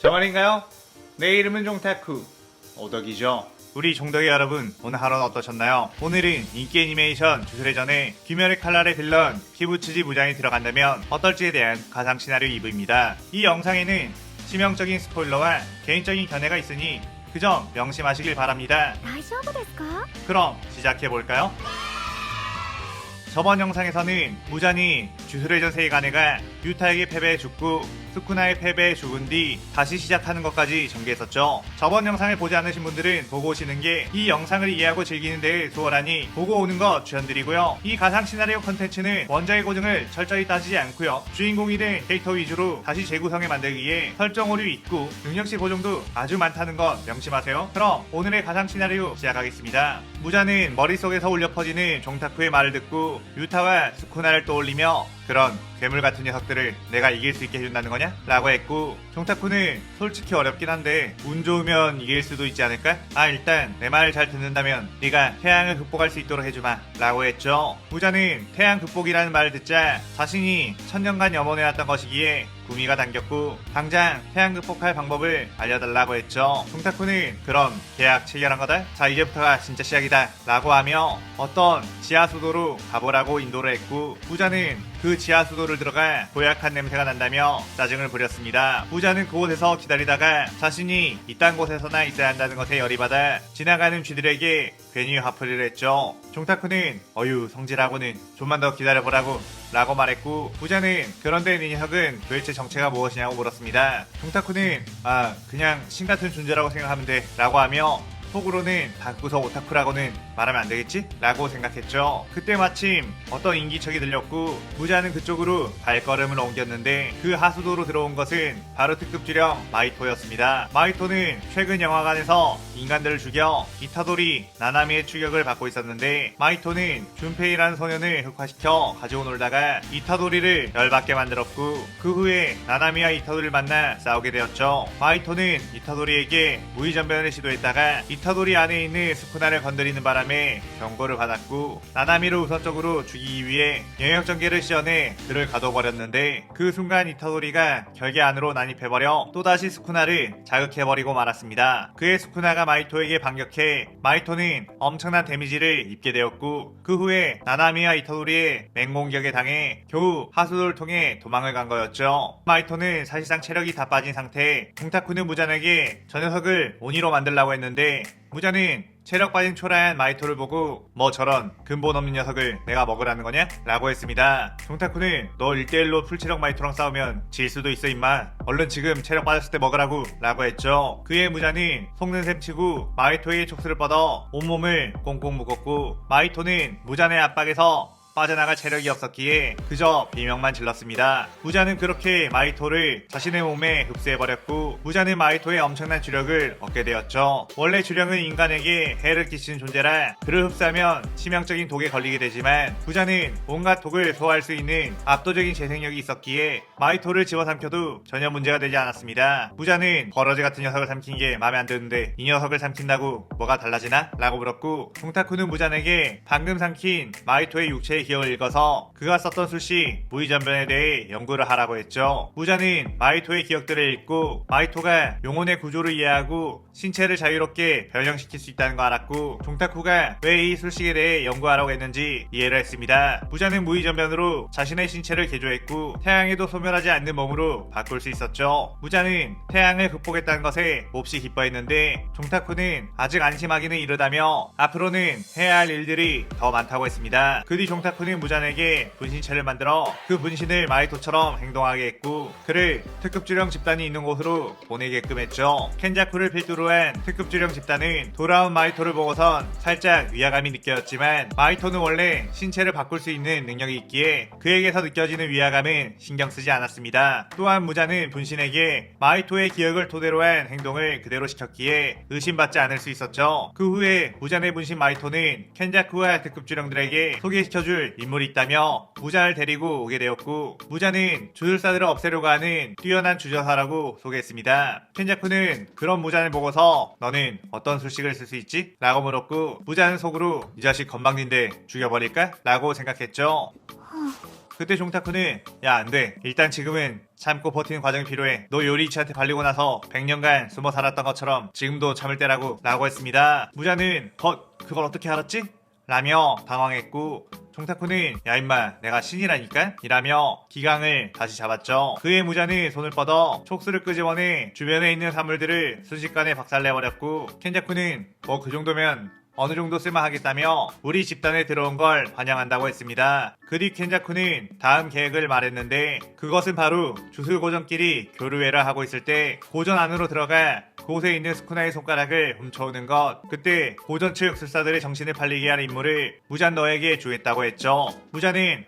정말인가요? 내 이름은 종타쿠 오덕이죠. 우리 종덕이 여러분, 오늘 하루는 어떠셨나요? 오늘은 인기 애니메이션 주술회전에 귀멸의 칼날의 빌런 키부츠지 무장이 들어간다면 어떨지에 대한 가상 시나리오 2부입니다. 이 영상에는 치명적인 스포일러와 개인적인 견해가 있으니 그 점 명심하시길 바랍니다. 大丈夫ですか? 그럼 시작해볼까요? 저번 영상에서는 무잔이 주술회전 세계관에가 유타에게 패배해 죽고 스쿠나의 패배해 죽은 뒤 다시 시작하는 것까지 전개했었죠. 저번 영상을 보지 않으신 분들은 보고 오시는 게 이 영상을 이해하고 즐기는 데 수월하니 보고 오는 거 추천드리고요. 이 가상 시나리오 컨텐츠는 원작의 고증을 철저히 따지지 않고요. 주인공이 된 캐릭터 위주로 다시 재구성해 만들기 위해 설정 오류 있고 능력치 보정도 아주 많다는 것 명심하세요. 그럼 오늘의 가상 시나리오 시작하겠습니다. 무자는 머릿속에서 울려 퍼지는 종타쿠의 말을 듣고 유타와 스쿠나를 떠올리며 그런 괴물 같은 녀석들을 내가 이길 수 있게 해준다는 거냐? 라고 했고, 종타쿠는 솔직히 어렵긴 한데 운 좋으면 이길 수도 있지 않을까? 일단 내 말을 잘 듣는다면 네가 태양을 극복할 수 있도록 해주마 라고 했죠. 무자는 태양 극복이라는 말을 듣자 자신이 천년간 염원해왔던 것이기에 구미가 당겼고 당장 태양 극복할 방법을 알려달라고 했죠. 종타쿠는 그럼 계약 체결한 거다? 자, 이제부터가 진짜 시작이다 라고 하며 어떤 지하수도로 가보라고 인도를 했고, 부자는 그 지하수도를 들어가 고약한 냄새가 난다며 짜증을 부렸습니다. 부자는 그곳에서 기다리다가 자신이 이딴 곳에서나 있어야 한다는 것에 열이 받아 지나가는 쥐들에게 괜히 화풀이를 했죠. 종타쿠는 어휴 성질하고는 좀만 더 기다려보라고 라고 말했고, 부자는 그런데 이 녀석은 도대체 정체가 무엇이냐고 물었습니다. 종타쿠는 그냥 신같은 존재라고 생각하면 돼 라고 하며 속으로는 방구석 오타쿠라고는 말하면 안 되겠지? 라고 생각했죠. 그때 마침 어떤 인기척이 들렸고 무자는 그쪽으로 발걸음을 옮겼는데 그 하수도로 들어온 것은 바로 특급주령 마이토였습니다. 마이토는 최근 영화관에서 인간들을 죽여 이타도리 나나미의 추격을 받고 있었는데, 마이토는 준페이라는 소년을 흑화시켜 가지고 놀다가 이타도리를 열받게 만들었고 그 후에 나나미와 이타도리를 만나 싸우게 되었죠. 마이토는 이타도리에게 무의전변을 시도했다가 이타도리 안에 있는 스쿠나를 건드리는 바람에 경고를 받았고, 나나미를 우선적으로 죽이기 위해 영역전개를 시전해 그를 가둬버렸는데 그 순간 이타도리가 결계 안으로 난입해버려 또다시 스쿠나를 자극해버리고 말았습니다. 그의 스쿠나가 마이토에게 반격해 마이토는 엄청난 데미지를 입게 되었고, 그 후에 나나미와 이타도리의 맹공격에 당해 겨우 하수도를 통해 도망을 간 거였죠. 마이토는 사실상 체력이 다 빠진 상태에 종타쿠는 무잔에게 저 녀석을 오니로 만들라고 했는데, 무자는 체력 빠진 초라한 마이토를 보고 뭐 저런 근본 없는 녀석을 내가 먹으라는 거냐? 라고 했습니다. 종타쿠는 너 1대1로 풀체력 마이토랑 싸우면 질 수도 있어 임마. 얼른 지금 체력 빠졌을 때 먹으라고 라고 했죠. 그의 무자는 속는 셈 치고 마이토의 촉수를 뻗어 온몸을 꽁꽁 묶었고, 마이토는 무잔의 압박에서 빠져나갈 체력이 없었기에 그저 비명만 질렀습니다. 무자는 그렇게 마이토를 자신의 몸에 흡수해버렸고, 무자는 마이토의 엄청난 주력을 얻게 되었죠. 원래 주력은 인간에게 해를 끼치는 존재라 그를 흡수하면 치명적인 독에 걸리게 되지만, 무자는 온갖 독을 소화할 수 있는 압도적인 재생력이 있었기에 마이토를 집어삼켜도 전혀 문제가 되지 않았습니다. 무자는 버러지 같은 녀석을 삼킨 게 마음에 안 드는데 이 녀석을 삼킨다고 뭐가 달라지나? 라고 물었고, 종타쿠는 무잔에게 방금 삼킨 마이토의 육체의 기억을 읽어서 그가 썼던 수시 무의전변에 대해 연구를 하라고 했죠. 무자는 마이토의 기억들을 읽고 마이토가 영혼의 구조를 이해하고 신체를 자유롭게 변형시킬 수 있다는 거 알았고, 종타쿠가 왜 이 술식에 대해 연구하라고 했는지 이해를 했습니다. 무자는 무의전변으로 자신의 신체를 개조했고 태양에도 소멸하지 않는 몸으로 바꿀 수 있었죠. 무자는 태양을 극복했다는 것에 몹시 기뻐했는데, 종타쿠는 아직 안심하기는 이르다며 앞으로는 해야 할 일들이 더 많다고 했습니다. 그 뒤 종타쿠는 무잔에게 분신체를 만들어 그 분신을 마이토처럼 행동하게 했고 그를 특급주령 집단이 있는 곳으로 보내게끔 했죠. 켄자쿠를 필두로 한 특급주령 집단은 돌아온 마이토를 보고선 살짝 위화감이 느껴졌지만, 마이토는 원래 신체를 바꿀 수 있는 능력이 있기에 그에게서 느껴지는 위화감은 신경 쓰지 않았습니다. 또한 무자는 분신에게 마이토의 기억을 토대로 한 행동을 그대로 시켰기에 의심받지 않을 수 있었죠. 그 후에 무잔의 분신 마이토는 켄자쿠와 특급주령들에게 소개시켜줄 인물이 있다며 무자를 데리고 오게 되었고, 무자는 주술사들을 없애려고 하는 뛰어난 주저사라고 소개했습니다. 켄자쿠는 그런 무자를 보고서 너는 어떤 술식을 쓸 수 있지? 라고 물었고, 무자는 속으로 이 자식 건방진데 죽여버릴까? 라고 생각했죠. 그때 종타쿠는 야 안돼 일단 지금은 참고 버티는 과정이 필요해. 너 요리치한테 발리고 나서 100년간 숨어 살았던 것처럼 지금도 참을 때라고 라고 했습니다. 무자는 그걸 어떻게 알았지? 라며 당황했고 종타쿠는 야 임마 내가 신이라니까? 이라며 기강을 다시 잡았죠. 그의 무자는 손을 뻗어 촉수를 끄집어내 주변에 있는 사물들을 순식간에 박살내버렸고 켄자쿠는 뭐 그 정도면 어느 정도 쓸만하겠다며 우리 집단에 들어온 걸 환영한다고 했습니다. 그 뒤 켄자쿠는 다음 계획을 말했는데 그것은 바로 주술고전끼리 교류회를 하고 있을 때 고전 안으로 들어가 그곳에 있는 스쿠나의 손가락을 훔쳐오는 것. 그때 고전 측 술사들의 정신을 팔리게 할 임무를 무잔 너에게 주겠다고 했죠. 무잔은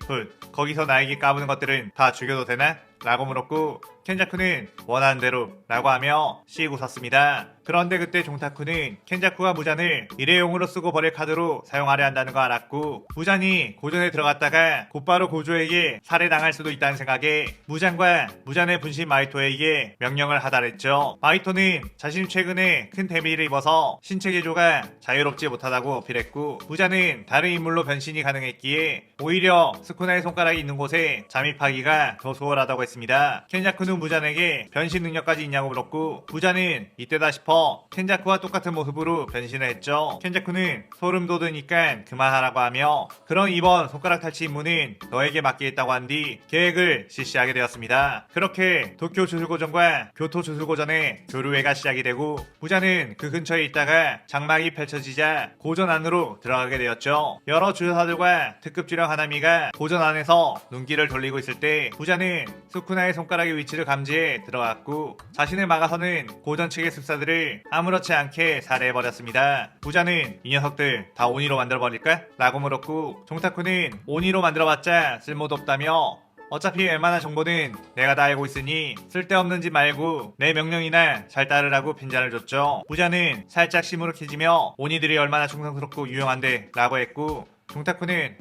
거기서 나에게 까부는 것들은 다 죽여도 되나? 라고 물었고 켄자쿠는 원하는 대로 라고 하며 씩 웃었습니다. 그런데 그때 종타쿠는 켄자쿠가 무잔을 일회용으로 쓰고 버릴 카드로 사용하려 한다는 거 알았고 무잔이 고전에 들어갔다가 곧바로 고조에게 살해당할 수도 있다는 생각에 무잔과 무잔의 분신 마이토에게 명령을 하달했죠. 마이토는 자신이 최근에 큰 데미를 입어서 신체 개조가 자유롭지 못하다고 어필했고 무잔은 다른 인물로 변신이 가능했기에 오히려 스쿠나의 손가락이 있는 곳에 잠입하기가 더 수월하다고 했습니다. 켄자쿠는 무잔에게 변신 능력까지 있냐고 물었고 무잔은 이때다 싶어 켄자쿠와 똑같은 모습으로 변신을 했죠. 켄자쿠는 소름 돋으니까 그만하라고 하며 그런 이번 손가락 탈취 임무는 너에게 맡기겠다고 한 뒤 계획을 실시하게 되었습니다. 그렇게 도쿄 주술고전과 교토 주술고전의 교류회가 시작이 되고 무잔은 그 근처에 있다가 장막이 펼쳐지자 고전 안으로 들어가게 되었죠. 여러 주사들과 특급 주령 하나미가 고전 안에서 눈길을 돌리고 있을 때 무잔은 스쿠나의 손가락의 위치를 감지해 들어갔고 자신을 막아서는 고전 측의 습사들을 아무렇지 않게 살해해버렸습니다. 무자는 이 녀석들 다 오니로 만들어버릴까? 라고 물었고 종타쿠는 오니로 만들어봤자 쓸모도 없다며 어차피 웬만한 정보는 내가 다 알고 있으니 쓸데없는 짓 말고 내 명령이나 잘 따르라고 빈잔을 줬죠. 무자는 살짝 시무룩해지며 오니들이 얼마나 충성스럽고 유용한데 라고 했고 종타쿠는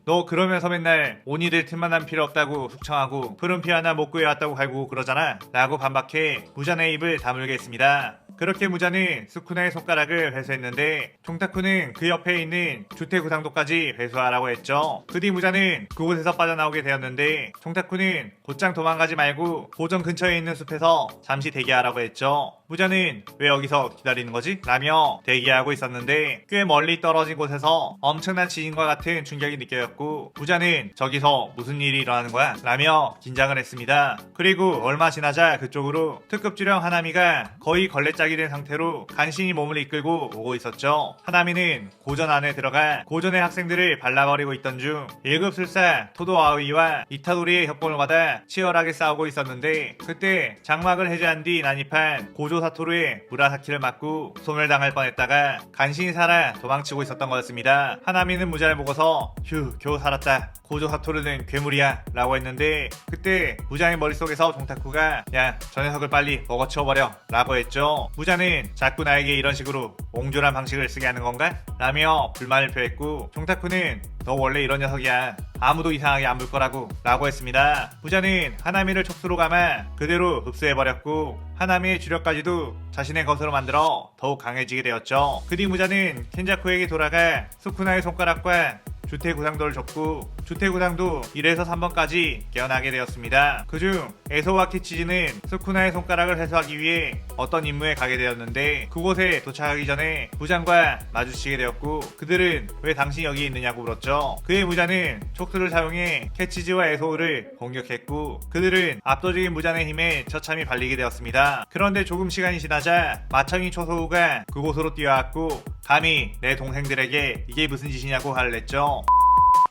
너 그러면서 맨날 오니들 틈만 난 필요 없다고 숙청하고 푸른 피 하나 못 구해왔다고 갈고 그러잖아 라고 반박해 무잔의 입을 다물게 했습니다. 그렇게 무자는 스쿠나의 손가락을 회수했는데 종타쿠는 그 옆에 있는 주택구상도까지 회수하라고 했죠. 그 뒤 무자는 그곳에서 빠져나오게 되었는데 종타쿠는 곧장 도망가지 말고 고전 근처에 있는 숲에서 잠시 대기하라고 했죠. 무자는 왜 여기서 기다리는 거지? 라며 대기하고 있었는데 꽤 멀리 떨어진 곳에서 엄청난 지진과 같은 충격이 느껴졌고 무자는 저기서 무슨 일이 일어나는 거야? 라며 긴장을 했습니다. 그리고 얼마 지나자 그쪽으로 특급 주령 하나미가 거의 걸레짝이 된 상태로 간신히 몸을 이끌고 오고 있었죠. 하나미는 고전 안에 들어가 고전의 학생들을 발라버리고 있던 중 1급 술사 토도 아오이와 이타도리의 협공을 받아 치열하게 싸우고 있었는데 그때 장막을 해제한 뒤 난입한 고조 사토루의 무라사키를 맞고 소멸당할 뻔했다가 간신히 살아 도망치고 있었던 거였습니다. 하나미는 무자를 보고서 휴 겨우 살았다. 고조 사토루는 괴물이야 라고 했는데 그때 무자의 머릿속에서 종타쿠가 야 저 녀석을 빨리 먹어치워버려 라고 했죠. 무자는 자꾸 나에게 이런 식으로 옹졸한 방식을 쓰게 하는 건가? 라며 불만을 표했고 종타쿠는 너 원래 이런 녀석이야. 아무도 이상하게 안 볼 거라고 라고 했습니다. 무자는 하나미를 촉수로 감아 그대로 흡수해버렸고 하나미의 주력까지도 자신의 것으로 만들어 더욱 강해지게 되었죠. 그 뒤 무자는 켄자쿠에게 돌아가 스쿠나의 손가락과 주택구상도를 줬고 주택구상도 1에서 3번까지 깨어나게 되었습니다. 그중 에소와 키치즈는 스쿠나의 손가락을 회수하기 위해 어떤 임무에 가게 되었는데 그곳에 도착하기 전에 무장과 마주치게 되었고 그들은 왜 당신이 여기 있느냐고 물었죠. 그의 무자는 촉수를 사용해 캐치즈와 에소를 공격했고 그들은 압도적인 무장의 힘에 처참히 발리게 되었습니다. 그런데 조금 시간이 지나자 마청이 초소우가 그곳으로 뛰어왔고 감히 내 동생들에게 이게 무슨 짓이냐고 화를 냈죠.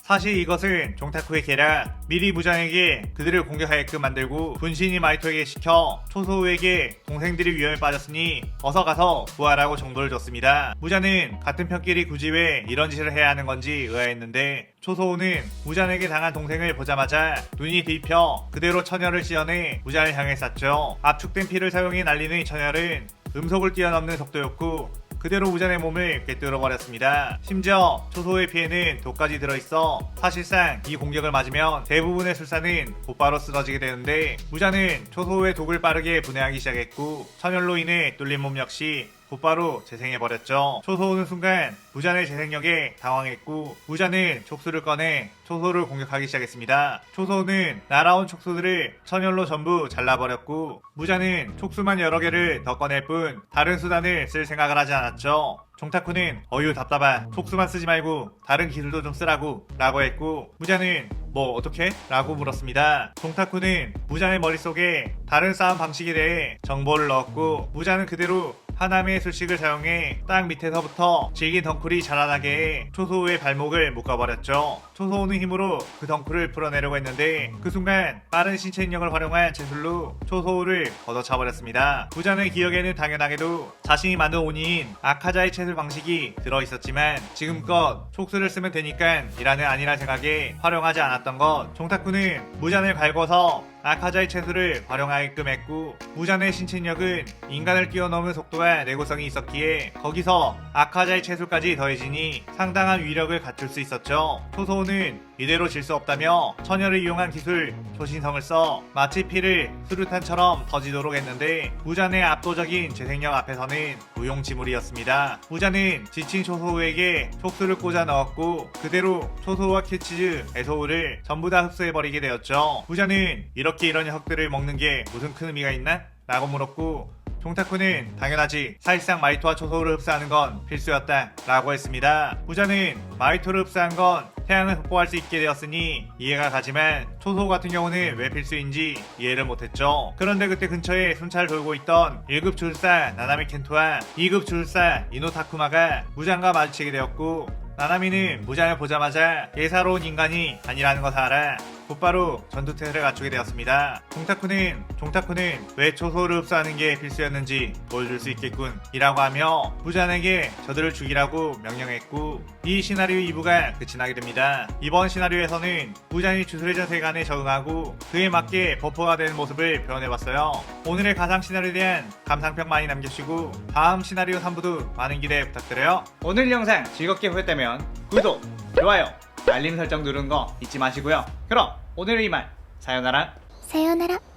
사실 이것은 종타쿠의 계략, 미리 무장에게 그들을 공격하게끔 만들고 분신이 마이토에게 시켜 초소우에게 동생들이 위험에 빠졌으니 어서 가서 구하라고 정보를 줬습니다. 무자는 같은 편끼리 굳이 왜 이런 짓을 해야 하는 건지 의아했는데 초소우는 무잔에게 당한 동생을 보자마자 눈이 뒤집혀 그대로 처녀를 씌어내 무잔을 향해 쐈죠. 압축된 피를 사용해 날리는 이 처녀는 음속을 뛰어넘는 속도였고 그대로 무잔의 몸을 꿰뚫어버렸습니다. 심지어 초소의 피에는 독까지 들어있어 사실상 이 공격을 맞으면 대부분의 술사는 곧바로 쓰러지게 되는데 무잔은 초소의 독을 빠르게 분해하기 시작했고 천열로 인해 뚫린 몸 역시 곧바로 재생해버렸죠. 초소 오는 순간 무잔의 재생력에 당황했고 무잔은 촉수를 꺼내 초소를 공격하기 시작했습니다. 초소는 날아온 촉수들을 천열로 전부 잘라버렸고 무잔은 촉수만 여러 개를 더 꺼낼 뿐 다른 수단을 쓸 생각을 하지 않았죠. 종타쿠는 어휴 답답하 촉수만 쓰지 말고 다른 기술도 좀 쓰라고 라고 했고 무잔은 뭐 어떻게? 라고 물었습니다. 종타쿠는 무잔의 머릿속에 다른 싸움 방식에 대해 정보를 넣었고 무잔은 그대로 하나미의 술식을 사용해 땅 밑에서부터 질긴 덩굴이 자라나게 해 초소우의 발목을 묶어버렸죠. 초소우는 힘으로 그 덩굴을 풀어내려고 했는데 그 순간 빠른 신체 능력을 활용한 제술로 초소우를 걷어차버렸습니다. 부자의 기억에는 당연하게도 자신이 만든 오니인 아카자의 채술 방식이 들어있었지만 지금껏 촉수를 쓰면 되니까 이라는 아니란 생각에 활용하지 않았던 것. 종타쿠는 무잔을 갈궈서 아카자의 채술을 활용하게끔 했고 무잔의 신체력은 인간을 뛰어넘은 속도와 내구성이 있었기에 거기서 아카자의 채술까지 더해지니 상당한 위력을 갖출 수 있었죠. 초소우는 이대로 질 수 없다며 처녀를 이용한 기술 초신성을 써 마치 피를 수류탄처럼 터지도록 했는데 무잔의 압도적인 재생력 앞에서는 무용지물이었습니다. 무잔은 지친 초소우에게 촉수를 꽂아 넣었고 그대로 초소우와 큐치즈, 에소우를 전부 다 흡수해버리게 되었죠. 무잔은 이렇게 이런 녀석들을 먹는 게 무슨 큰 의미가 있나? 라고 물었고 종타쿠는 당연하지 사실상 마이토와 초소우를 흡수하는 건 필수였다 라고 했습니다. 부자는 마이토를 흡수한 건 태양을 확보할 수 있게 되었으니 이해가 가지만 초소우 같은 경우는 왜 필수인지 이해를 못했죠. 그런데 그때 근처에 순찰을 돌고 있던 1급 주술사 나나미 켄토와 2급 주술사 이노타쿠마가 무장과 마주치게 되었고 나나미는 무장을 보자마자 예사로운 인간이 아니라는 것을 알아 곧바로 전투태세를 갖추게 되었습니다. 종타쿠는 왜 초소를 흡수하는 게 필수였는지 보여줄 수 있겠군 이라고 하며 무잔에게 저들을 죽이라고 명령했고 이 시나리오 2부가 끝이 나게 됩니다. 이번 시나리오에서는 무잔이 주술의 전세관에 적응하고 그에 맞게 버퍼가 되는 모습을 표현해봤어요. 오늘의 가상 시나리오에 대한 감상평 많이 남겨주시고 다음 시나리오 3부도 많은 기대 부탁드려요. 오늘 영상 즐겁게 보셨다면 구독, 좋아요, 알림 설정 누르는 거 잊지 마시고요. 그럼 오늘은 이만 사요나라.さようなら。